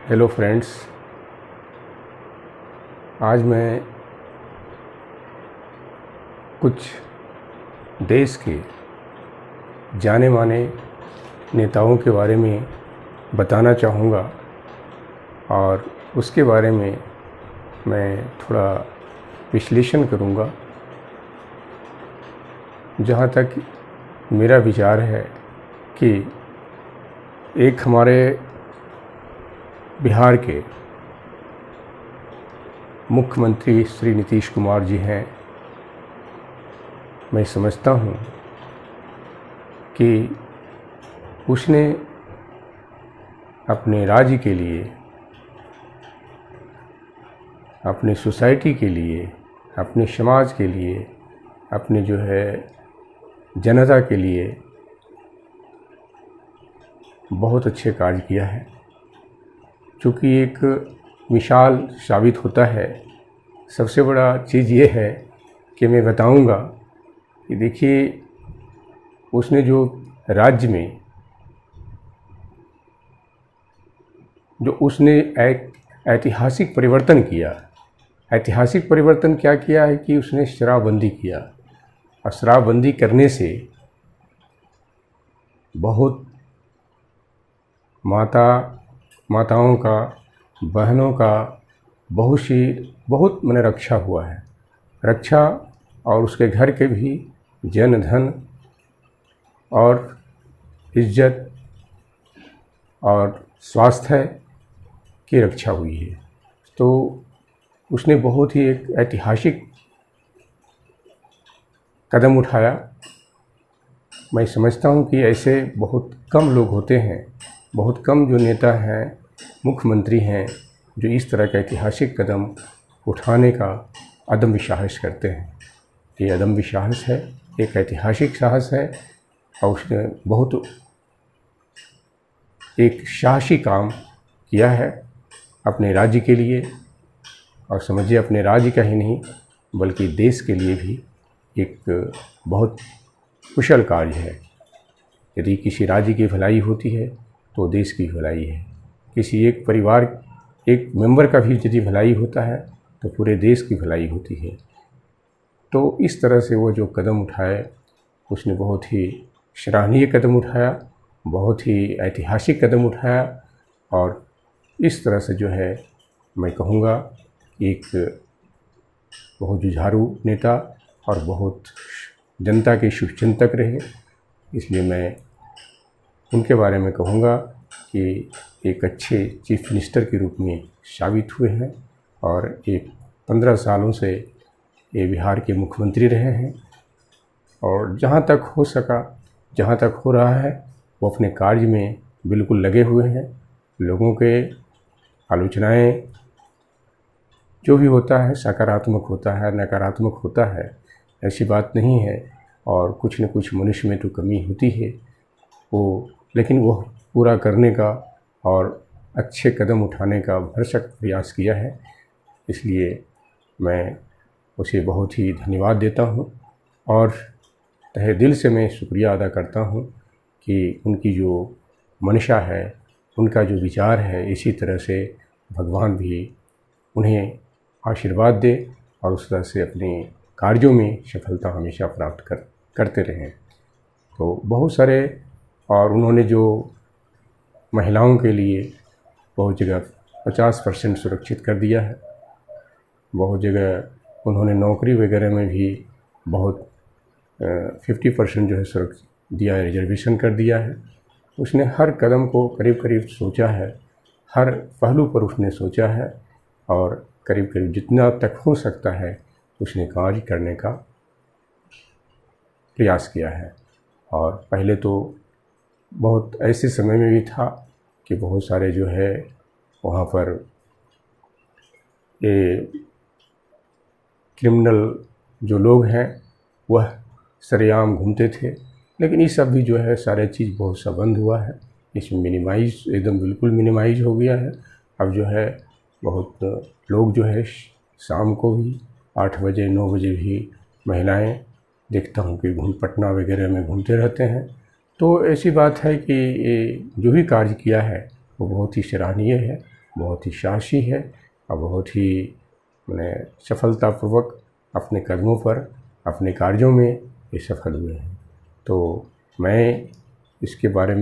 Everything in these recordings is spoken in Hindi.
हेलो फ्रेंड्स, आज मैं कुछ देश के जाने माने नेताओं के बारे में बताना चाहूँगा और उसके बारे में मैं थोड़ा विश्लेषण करूँगा। जहाँ तक मेरा विचार है कि एक हमारे बिहार के मुख्यमंत्री श्री नीतीश कुमार जी हैं। मैं समझता हूँ कि उसने अपने राज्य के लिए, अपनी सोसाइटी के लिए, अपने समाज के लिए, अपने जनता के लिए बहुत अच्छे कार्य किया है, चूँकि एक मिसाल साबित होता है। सबसे बड़ा चीज़ ये है कि मैं बताऊंगा कि देखिए, उसने जो राज्य में जो उसने एक ऐतिहासिक परिवर्तन किया। ऐतिहासिक परिवर्तन क्या किया है कि उसने शराबबंदी किया, और शराबबंदी करने से बहुत माताओं का, बहनों का बहुत माने रक्षा हुआ है। रक्षा और उसके घर के भी जन धन और इज्जत और स्वास्थ्य की रक्षा हुई है। तो उसने बहुत ही एक ऐतिहासिक कदम उठाया। मैं समझता हूँ कि ऐसे बहुत कम लोग होते हैं, बहुत कम जो नेता हैं, मुख्यमंत्री हैं, जो इस तरह का ऐतिहासिक कदम उठाने का अदम्य साहस करते हैं। ये अदम्य साहस है, एक ऐतिहासिक साहस है, और उसने बहुत एक साहसी काम किया है अपने राज्य के लिए। और समझिए, अपने राज्य का ही नहीं बल्कि देश के लिए भी एक बहुत कुशल कार्य है। यदि किसी राज्य की भलाई होती है तो देश की भलाई है। किसी एक परिवार, एक मेंबर का भी यदि भलाई होता है तो पूरे देश की भलाई होती है। तो इस तरह से वो जो कदम उठाए, उसने बहुत ही सराहनीय कदम उठाया, बहुत ही ऐतिहासिक कदम उठाया। और इस तरह से मैं कहूँगा, एक बहुत जुझारू नेता और बहुत जनता के शुभचिंतक रहे। इसलिए मैं उनके बारे में कहूँगा कि एक अच्छे चीफ मिनिस्टर के रूप में साबित हुए हैं, और एक 15 सालों से ये बिहार के मुख्यमंत्री रहे हैं। और जहाँ तक हो सका, जहाँ तक हो रहा है, वो अपने कार्य में बिल्कुल लगे हुए हैं। लोगों के आलोचनाएं जो भी होता है, सकारात्मक होता है, नकारात्मक होता है, ऐसी बात नहीं है। और कुछ न कुछ मनुष्य में तो कमी होती है, लेकिन वो पूरा करने का और अच्छे कदम उठाने का भरसक प्रयास किया है। इसलिए मैं उसे बहुत ही धन्यवाद देता हूँ, और तहे दिल से मैं शुक्रिया अदा करता हूँ कि उनकी जो मंशा है, उनका जो विचार है, इसी तरह से भगवान भी उन्हें आशीर्वाद दे और उस तरह से अपने कार्यों में सफलता हमेशा प्राप्त करते रहें। तो बहुत सारे, और उन्होंने जो महिलाओं के लिए बहुत जगह 50% सुरक्षित कर दिया है। बहुत जगह उन्होंने नौकरी वगैरह में भी बहुत 50% सुरक्षित दिया है, रिजर्वेशन कर दिया है। उसने हर कदम को करीब करीब सोचा है, हर पहलू पर उसने सोचा है, और करीब करीब जितना तक हो सकता है उसने कार्य करने का प्रयास किया है। और पहले तो बहुत ऐसे समय में भी था कि बहुत सारे वहाँ पर ये क्रिमिनल जो लोग हैं वह सरेआम घूमते थे, लेकिन ये सब भी सारे चीज़ बहुत सा बंद हुआ है। इसमें मिनिमाइज, एकदम बिल्कुल मिनिमाइज हो गया है। अब बहुत लोग शाम को भी 8 बजे 9 बजे भी महिलाएं देखता हूँ कि पटना वगैरह में घूमते रहते हैं। तो ऐसी बात है कि ये जो भी कार्य किया है वो बहुत ही सराहनीय है। बहुत ही साहसी है और बहुत ही मैंने सफलतापूर्वक अपने कदमों पर, अपने कार्यों में ये सफल हुए हैं। तो मैं इनके बारे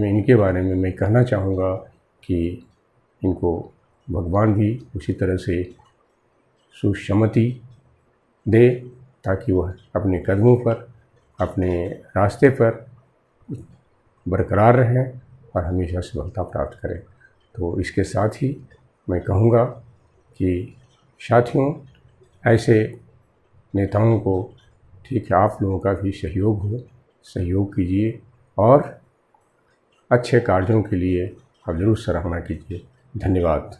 में मैं कहना चाहूँगा कि इनको भगवान भी उसी तरह से सुसम्मति दे, ताकि वह अपने कदमों पर, अपने रास्ते पर बरकरार रहें और हमेशा सफलता प्राप्त करें। तो इसके साथ ही मैं कहूँगा कि साथियों, ऐसे नेताओं को ठीक है, आप लोगों का भी सहयोग कीजिए और अच्छे कार्यों के लिए आप ज़रूर सराहना कीजिए। धन्यवाद।